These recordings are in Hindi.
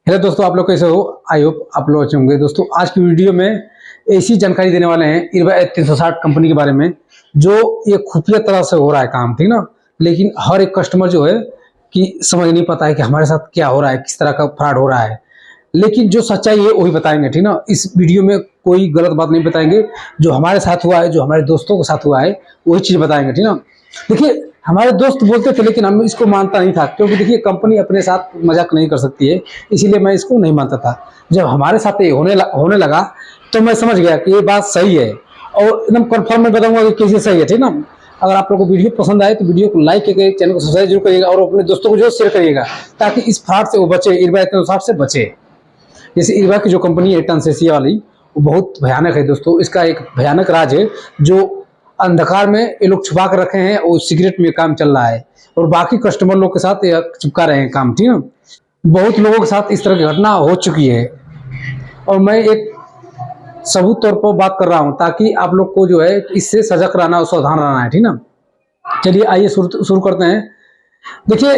हेलो दोस्तों, आप लोग कैसे हो? आई होप आप लोग अच्छे होंगे। दोस्तों, आज की वीडियो में ऐसी जानकारी देने वाले हैं इरबा 360 कंपनी के बारे में, जो ये खुफिया तरह से हो रहा है काम, ठीक ना। लेकिन हर एक कस्टमर जो है कि समझ नहीं पाता है कि हमारे साथ क्या हो रहा है, किस तरह का फ्रॉड हो रहा है। लेकिन जो सच्चाई है वही बताएंगे, ठीक ना। इस वीडियो में कोई गलत बात नहीं बताएंगे। जो हमारे साथ हुआ है, जो हमारे दोस्तों के साथ हुआ है, वही चीज़ बताएंगे, ठीक ना। देखिए, हमारे दोस्त बोलते थे लेकिन हम इसको मानता नहीं था, क्योंकि देखिए कंपनी अपने साथ मजाक नहीं कर सकती है, इसीलिए मैं इसको नहीं मानता था। जब हमारे साथ ये होने लगा तो मैं समझ गया कि ये बात सही है, और एकदम कन्फर्म मैं बताऊंगा कि कैसे सही है, ठीक ना। अगर आप लोगों को वीडियो पसंद आए तो वीडियो को लाइक करके चैनल को सब्सक्राइब जरूर करिएगा, और अपने दोस्तों को जरूर शेयर करिएगा, ताकि इस फ्रॉड से वो बचे, इरबा 360 से बचे। जैसे इरबा की जो कंपनी है ट्रांसेसिया वाली, वो बहुत भयानक है दोस्तों। इसका एक भयानक राज है जो अंधकार में ये लोग छुपा कर रखे हैं, और सीक्रेट में काम चल रहा है, और बाकी कस्टमर लोग के साथ ये चिपका रहे हैं काम, ठीक है। बहुत लोगों के साथ इस तरह की घटना हो चुकी है, और मैं एक सबूत तौर पर बात कर रहा हूं, ताकि आप लोग को जो है इससे सजग रहना और सावधान रहना है, ठीक ना। चलिए आइए शुरू करते हैं। देखिए,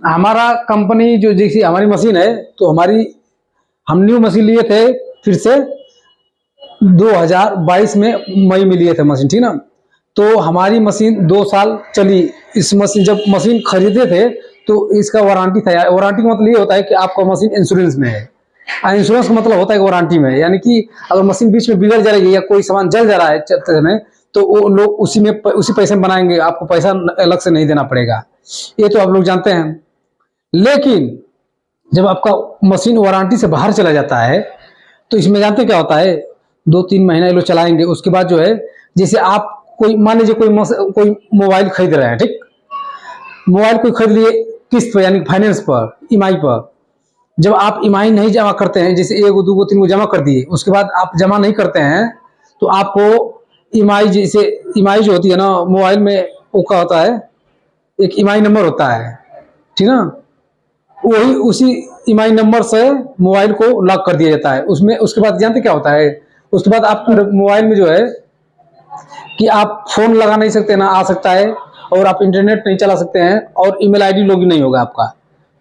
हमारा कंपनी जो जैसी हमारी मशीन है, तो हम न्यू मशीन लिए थे फिर से 2022 में मई में लिए थे मशीन, ठीक ना। तो हमारी मशीन 2 साल चली। इस मशीन जब मशीन खरीदे थे तो इसका वारंटी था। वारंटी का मतलब ये होता है कि आपका मशीन इंश्योरेंस में है। इंश्योरेंस का मतलब होता है वारंटी में, यानी कि अगर मशीन बीच में बिगड़ जाएगी या कोई सामान जल जा रहा है चलते समय, तो वो लोग उसी पैसे में बनाएंगे, आपको पैसा अलग से नहीं देना पड़ेगा। ये तो आप लोग जानते हैं। लेकिन जब आपका मशीन वारंटी से बाहर चला जाता है, तो इसमें जानते क्या होता है, 2-3 महीना ये लोग चलाएंगे। उसके बाद जो है, जैसे आप कोई मान लीजिए कोई मोबाइल खरीद रहे हैं, ठीक। मोबाइल कोई खरीद लिए किस्त पर, यानी फाइनेंस पर, ईएमआई पर। जब आप ईएमआई नहीं जमा करते हैं, जैसे 1 2 3 जमा कर दिए, उसके बाद आप जमा नहीं करते हैं, तो आपको ईएमआई, जैसे ईएमआई जो होती है ना मोबाइल में, वो क्या होता है, एक ईएमआई नंबर होता है, ठीक ना। वही उसी ईएमआई नंबर से मोबाइल को लॉक कर दिया जाता है उसमें। उसके बाद जानते क्या होता है, उसके बाद आपके मोबाइल में जो है कि आप फोन लगा नहीं सकते, ना आ सकता है, और आप इंटरनेट नहीं चला सकते हैं, और ईमेल आईडी लॉगिन नहीं होगा आपका।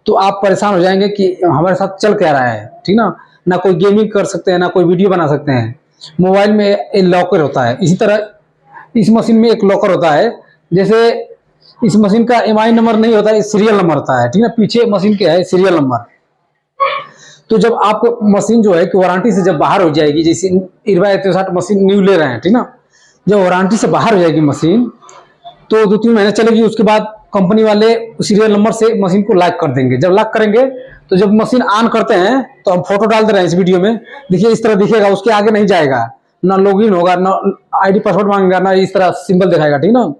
तो आप परेशान हो जाएंगे कि हमारे साथ चल क्या रहा है, ठीक ना। ना कोई गेमिंग कर सकते हैं, ना कोई वीडियो बना सकते हैं। मोबाइल में एक लॉकर होता है, इसी तरह इस मशीन में एक लॉकर होता है। जैसे इस मशीन का ईएमआई नंबर नहीं होता है, सीरियल नंबर होता है, ठीक है। पीछे मशीन के है सीरियल नंबर। तो जब आप मशीन जो है कि वारंटी से जब बाहर हो जाएगी, जैसे इरबा 360 मशीन न्यू ले रहे हैं, ठीक ना। जब वारंटी से बाहर हो जाएगी मशीन, तो 2-3 महीने चलेगी। उसके बाद कंपनी वाले सीरियल नंबर से मशीन को लॉक कर देंगे। जब लॉक करेंगे, तो जब मशीन ऑन करते हैं, तो हम फोटो डाल दे रहे हैं इस वीडियो में, देखिए इस तरह दिखेगा, उसके आगे नहीं जाएगा, ना लॉगिन होगा, ना आईडी पासवर्ड मांगेगा, ना इस तरह सिंबल दिखाएगा, ठीक ना।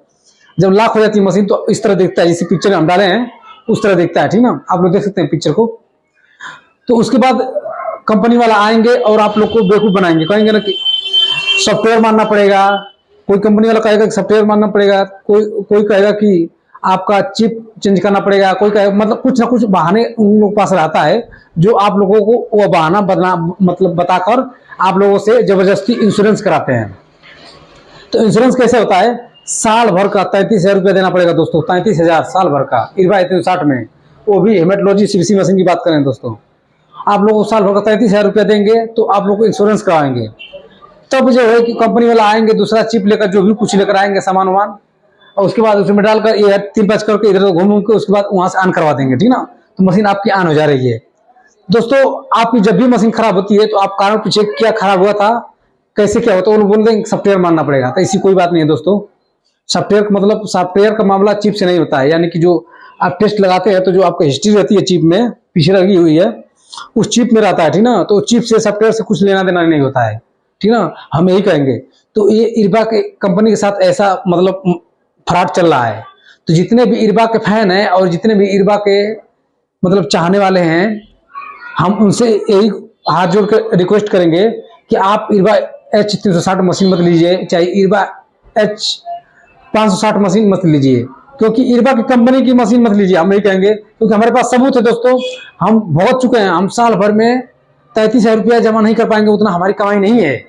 जब लॉक हो जाती है मशीन, तो इस तरह दिखता है, जैसे पिक्चर हम डाले हैं उस तरह दिखता है, ठीक ना। आप लोग देख सकते हैं पिक्चर को। तो उसके बाद कंपनी वाला आएंगे और आप लोग को बेवकूफ बनाएंगे, कहेंगे ना कि सॉफ्टवेयर मानना पड़ेगा। कोई कंपनी वाला कहेगा कि सॉफ्टवेयर मानना पड़ेगा, कोई कहेगा कि आपका चिप चेंज करना पड़ेगा, कोई कहेगा, मतलब कुछ ना कुछ बहाने उन लोग पास रहता है, जो आप लोगों को वो बहाना मतलब बताकर आप लोगों से जबरदस्ती इंश्योरेंस कराते हैं। तो इंश्योरेंस कैसे होता है, साल भर का 33,000 रुपया देना पड़ेगा दोस्तों। 33,000 साल भर का इरबा 360 में, वो भी हेमेटोलॉजी सीबीसी मशीन की बात करें दोस्तों। आप लोगों को साल भर का 33,000 रुपया देंगे, तो आप लोग को इंश्योरेंस कराएंगे। तब जो है कि कंपनी वाला आएंगे, दूसरा चिप लेकर, जो भी कुछ लेकर आएंगे सामान वामान, और उसके बाद उसमें डालकर ये 3-5 करके इधर घूम के उसके बाद वहां से ऑन करवा देंगे, ठीक ना। तो मशीन आपकी ऑन हो जा रही है। दोस्तों, आपकी जब भी मशीन खराब होती है, तो आप कारण पूछे क्या खराब हुआ था, कैसे क्या होता है, वो बोल देंगे सॉफ्टवेयर मानना पड़ेगा। तो ऐसी कोई बात नहीं है दोस्तों। सॉफ्टवेयर का मतलब, सॉफ्टवेयर का मामला चिप से नहीं होता है, यानी कि जो आप टेस्ट लगाते हैं, तो जो आपका हिस्ट्री रहती है चिप में पीछे लगी हुई है, उस चिप में रहता है, ठीक ना। तो चिप से सॉफ्टवेयर से कुछ लेना देना नहीं होता है, ठीक ना। हम यही कहेंगे। तो ये इरबा के कंपनी के साथ ऐसा मतलब फ्रॉड चल रहा है। तो जितने भी इरबा के फैन हैं, और जितने भी इरबा के मतलब चाहने वाले हैं, हम उनसे यही हाथ जोड़ कर रिक्वेस्ट करेंगे कि आप इरबा H360 मशीन मत लीजिए, चाहे इरबा H560 मशीन मत लीजिए, क्योंकि इरबा की कंपनी की मशीन मत लीजिए। हम यही कहेंगे, क्योंकि हमारे पास सबूत है दोस्तों। हम भुगत चुके हैं। हम साल भर में 33,000 रुपया जमा नहीं कर पाएंगे, उतना हमारी कमाई नहीं है।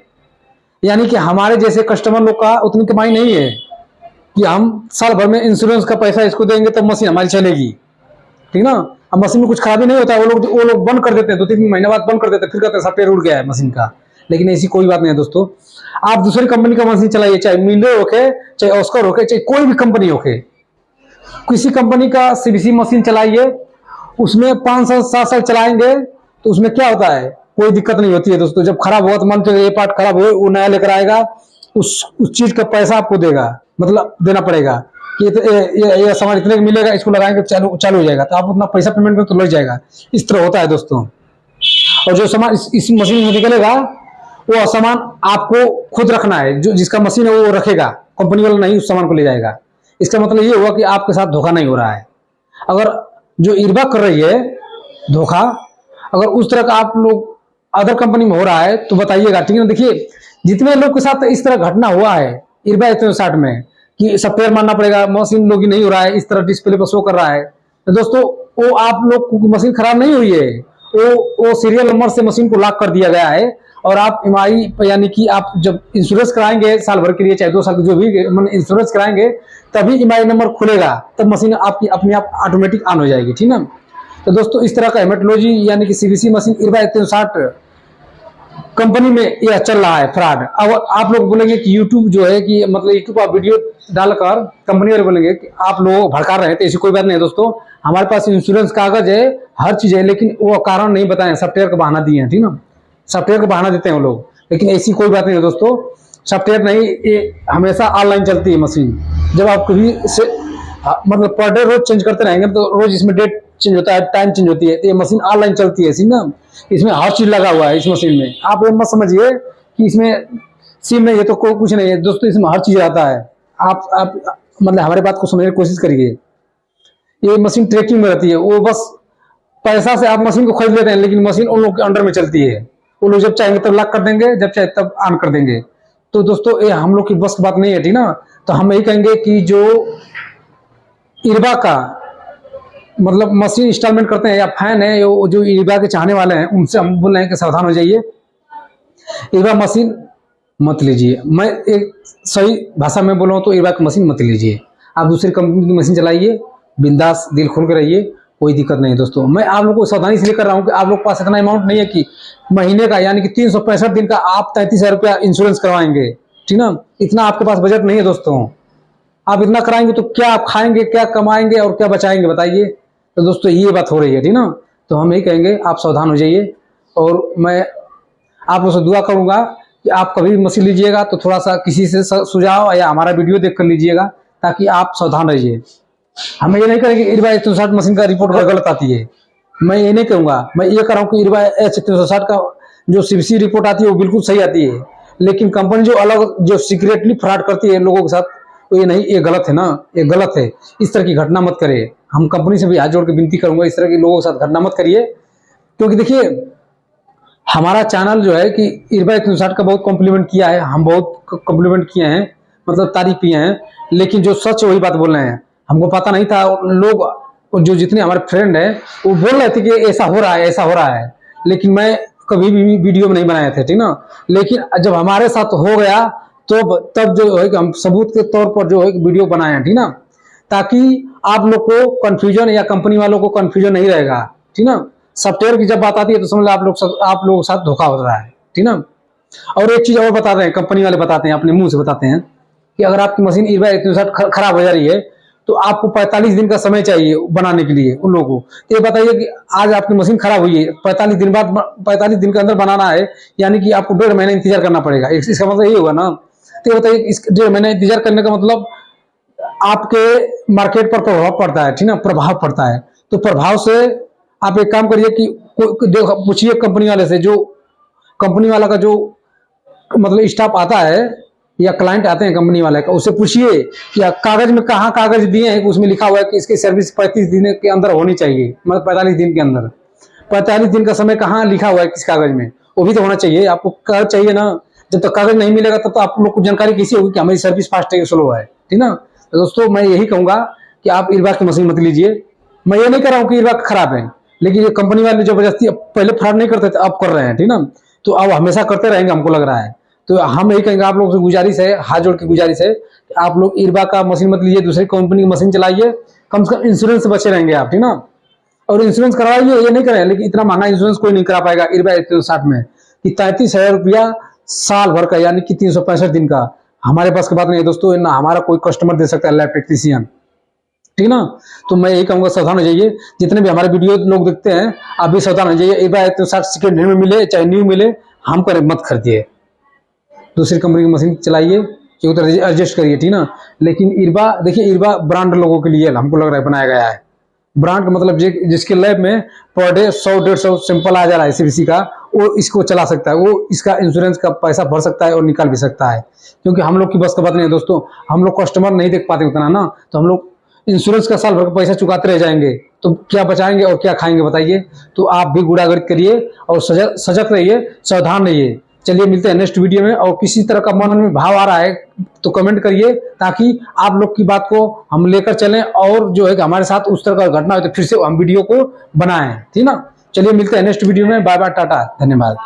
यानी कि हमारे जैसे कस्टमर लोग का उतनी कमाई नहीं है कि हम साल भर में इंश्योरेंस का पैसा इसको देंगे तब मशीन हमारी चलेगी, ठीक ना। अब मशीन में कुछ खराबी नहीं होता है, वो लोग बंद कर देते हैं, 2-3 महीने बाद बंद कर देते हैं, फिर कहते हैं सॉफ्टवेयर उड़ गया है मशीन का। लेकिन ऐसी कोई बात नहीं है दोस्तों। आप दूसरी कंपनी का मशीन चलाइए, चाहे मिलो होके, चाहे ऑस्कर होके, चाहे कोई भी कंपनी होके, किसी कंपनी का सीबीसी मशीन चलाइए, उसमें 5 साल 7 साल चलाएंगे तो उसमें क्या होता है, कोई दिक्कत नहीं होती है दोस्तों। जब खराब होगा तो मान के ये पार्ट खराब हो, वो नया लेकर आएगा, उस चीज का पैसा आपको देगा, मतलब देना पड़ेगा कि ये सामान इतने का मिलेगा, इसको लगाएंगे चालू हो जाएगा, तो आप उतना पैसा पेमेंट करें तो लग जाएगा। इस तरह होता है दोस्तों। और जो सामान इस मशीन में निकलेगा वो सामान आपको खुद रखना है, जो जिसका मशीन है वो रखेगा, कंपनी वाला नहीं उस सामान को ले जाएगा। इसका मतलब ये हुआ कि आपके साथ धोखा नहीं हो रहा है। अगर जो इरबा कर रही है धोखा, अगर उस तरह का आप लोग अदर कंपनी में हो रहा है तो बताइएगा, ठीक है ना। देखिए जितने लोग के साथ इस तरह घटना हुआ है इरबा 160 में कि सॉफ्टवेयर मानना पड़ेगा, मशीन लोग नहीं हो रहा है, इस तरह डिस्प्ले पर शो कर रहा है, तो दोस्तों वो आप लोग की मशीन खराब नहीं हुई है, वो सीरियल नंबर से मशीन को लॉक कर दिया गया है। और आप ईएमआई यानी कि आप जब इंश्योरेंस कराएंगे साल भर के लिए, चाहे 2 साल की जो भी इंश्योरेंस कराएंगे, तभी ईएमआई नंबर खुलेगा, तब मशीन आपकी अपने आप ऑटोमेटिक ऑन हो जाएगी, ठीक ना। तो दोस्तों इस तरह का हेमेटोलॉजी यानी कि सीबीसी मशीन इरबा 160 कंपनी में यह चल रहा है फ्रॉड। अब आप लोग बोलेंगे कि यूट्यूब जो है कि मतलब यूट्यूब पर वीडियो डालकर कंपनी वाले बोलेंगे कि आप लोग भड़का रहे हैं, तो ऐसी कोई बात नहीं है दोस्तों। हमारे पास इंश्योरेंस कागज है, हर चीज है, लेकिन वो कारण नहीं बताए, सॉफ्टवेयर का बहाना दिए हैं, ठीक ना। सॉफ्टवेयर का बहाना देते हैं वो लोग, लेकिन ऐसी कोई बात नहीं है दोस्तों। सॉफ्टवेयर नहीं, ये हमेशा ऑनलाइन चलती है मशीन। जब आप कभी से मतलब पर डे रोज चेंज करते रहेंगे तो रोज इसमें डेट चेंज होता है, टाइम चेंज होती है, तो ये मशीन ऑनलाइन चलती है, ना। इसमें हर चीज लगा हुआ है इस मशीन में। आप ये मत समझिए कि इसमें सिम नहीं है तो कुछ नहीं है दोस्तों, इसमें हर चीज आता है। आप मतलब हमारी बात को समझने की कोशिश करिए। ये मशीन ट्रैकिंग में रहती है, वो बस पैसा से आप मशीन को खरीद लेते हैं, लेकिन मशीन उन लोग के अंडर में चलती है। वो लोग जब चाहेंगे तब लॉक कर देंगे, जब चाहे तब ऑन कर देंगे। तो दोस्तों ये हम लोग की बस की बात नहीं है, ठीक ना। तो हम यही कहेंगे कि जो इरबा का मतलब मशीन इंस्टॉलमेंट करते हैं या फैन है, जो इरबा के चाहने वाले हैं, उनसे हम बोल रहे हैं कि सावधान हो जाइए, इरबा मशीन मत लीजिए। मैं एक सही भाषा में बोलूँ तो इरबा की मशीन मत लीजिए। आप दूसरी कंपनी की मशीन चलाइए, बिंदास दिल खोल के रहिए, कोई दिक्कत नहीं है दोस्तों। मैं आप लोगों को सावधानी इसलिए कर रहा हूँ कि आप लोग के पास इतना अमाउंट नहीं है कि महीने का यानी कि 365 दिन का आप 33,000 रुपया इंश्योरेंस करवाएंगे, ठीक ना। इतना आपके पास बजट नहीं है दोस्तों। आप इतना कराएंगे तो क्या आप खाएंगे, क्या कमाएंगे और क्या बचाएंगे, बताइए। तो दोस्तों ये बात हो रही है, ठीक ना। तो हम यही कहेंगे आप सावधान हो जाइए। और मैं आप लोगों से दुआ करूंगा कि आप कभी भी मशीन लीजिएगा तो थोड़ा सा किसी से सुझाव या हमारा वीडियो देख कर लीजिएगा, ताकि आप सावधान रहिए। हमें ये नहीं करेंगे इरबा 160 मशीन का रिपोर्ट गलत आती है, मैं ये नहीं कहूंगा। मैं ये कर रहा हूँ कि इरबा 360 का जो सीबीसी रिपोर्ट आती है वो बिल्कुल सही आती है, लेकिन कंपनी जो अलग जो सीक्रेटली फ्रॉड करती है लोगों के साथ, तो ये नहीं, ये गलत है ना, ये गलत है। इस तरह की घटना मत करिए। हम कंपनी से भी हाथ जोड़ के विनती करूंगा, इस तरह के लोगों के साथ घटना मत करिए। क्योंकि देखिए हमारा चैनल जो है कि इरबा 160 का बहुत कॉम्प्लीमेंट किया है, हम बहुत कॉम्प्लीमेंट किए हैं, मतलब तारीफ किए हैं, लेकिन जो सच वही बात बोल रहे हैं। हमको पता नहीं था, लोग जो जितने हमारे फ्रेंड हैं वो बोल रहे थे कि ऐसा हो रहा है, ऐसा हो रहा है, लेकिन मैं कभी भी वीडियो में नहीं बनाए थे, ठीक ना। लेकिन जब हमारे साथ हो गया तो तब जो है कि हम सबूत के तौर पर जो है वीडियो बनाए हैं, ठीक ना, ताकि आप लोग को कंफ्यूजन या कंपनी वालों को कंफ्यूजन नहीं रहेगा, ठीक ना। सॉफ्टवेयर की जब बात आती है तो समझ लो आप लोगों के साथ धोखा हो रहा है, ठीक ना। और एक चीज और बता रहे हैं, कंपनी वाले बताते हैं, अपने मुंह से बताते हैं कि अगर आपकी मशीन इरबा 160 खराब हो जा रही है तो आपको 45 दिन का समय चाहिए बनाने के लिए उन लोगों को। तो ये बताइए कि आज आपकी मशीन खराब हुई है, 45 दिन बाद 45 दिन के अंदर बनाना है, यानी कि आपको 1.5 महीने इंतजार करना पड़ेगा। इसका मतलब ये होगा ना। तो ये बताइए इस 1.5 महीने इंतजार करने का मतलब आपके मार्केट पर प्रभाव पड़ता है, ठीक ना, प्रभाव पड़ता है। तो प्रभाव से आप एक काम करिए कि पूछिए कंपनी वाले से, जो कंपनी वाला का जो मतलब स्टाफ आता है या क्लाइंट आते हैं कंपनी वाले का, उससे पूछिए कि कागज में कहाँ कागज दिए हैं, उसमें लिखा हुआ है कि इसकी सर्विस 35 दिन के अंदर होनी चाहिए, मतलब 45 दिन के अंदर। 45 दिन का समय कहाँ लिखा हुआ है किस कागज में, वो भी तो होना चाहिए। आपको कागज चाहिए ना। जब तक कागज नहीं मिलेगा तब तो आप लोग को जानकारी कैसी होगी कि हमारी सर्विस फास्ट है स्लो है, ठीक ना। तो दोस्तों मैं यही कहूंगा कि आप इरबा की मशीन मत लीजिए। मैं ये नहीं कर रहा हूँ कि इरबा खराब है, लेकिन ये कंपनी वाले जबरदस्ती पहले फ्रॉड नहीं करते थे, अब कर रहे हैं, ठीक ना। तो अब हमेशा करते रहेंगे हमको लग रहा है। तो हम यही कहेंगे, आप लोगों से गुजारिश है, हाथ जोड़ के गुजारिश है कि आप लोग इरबा का मशीन मत लीजिए, दूसरी कंपनी की मशीन चलाइए, कम से कम इंश्योरेंस से बचे रहेंगे आप, ठीक ना। और इंश्योरेंस करवाइए, ये नहीं कराए, लेकिन इतना महंगा इंश्योरेंस कोई नहीं करा पाएगा IRBA 160 में कि 33,000 रुपया साल भर का, यानी कि 365 दिन का। हमारे पास की बात नहीं है दोस्तों, ना हमारा कोई कस्टमर दे सकता है लाइफ टेक्नीशियन, ठीक ना। तो मैं यही कहूंगा, सावधान हो जाइए। जितने भी हमारे वीडियो लोग देखते हैं, आप भी सावधान हो जाइए। IRBA 160 सेकेंड हैंड में मिले चाहे न्यू मिले, हम पर मत खरीदिए, दूसरी कंपनी की मशीन चलाइए, क्यों तो एडजस्ट करिए, ठीक ना। लेकिन IRBA देखिए, IRBA ब्रांड लोगों के लिए हमको लग रहा है बनाया गया है। ब्रांड का मतलब जिसके लैब में पर डे 100-150 सैंपल आ जा रहा है CBC का, वो इसको चला सकता है, वो इसका इंश्योरेंस का पैसा भर सकता है और निकाल भी सकता है। क्योंकि हम लोग की बस का बात नहीं है दोस्तों, हम लोग कस्टमर नहीं देख पाते उतना ना, तो हम लोग इंश्योरेंस का साल भर का पैसा चुकाते रह जाएंगे, तो क्या बचाएंगे और क्या खाएंगे बताइए। तो आप भी गुड़ागर्द करिए और सजग रहिए, सावधान रहिए। चलिए मिलते हैं नेक्स्ट वीडियो में। और किसी तरह का मन में भाव आ रहा है तो कमेंट करिए, ताकि आप लोग की बात को हम लेकर चलें, और जो है कि हमारे साथ उस तरह का घटना हो तो फिर से हम वीडियो को बनाएं, ठीक ना। चलिए मिलते हैं नेक्स्ट वीडियो में। बाय बाय, टाटा, धन्यवाद।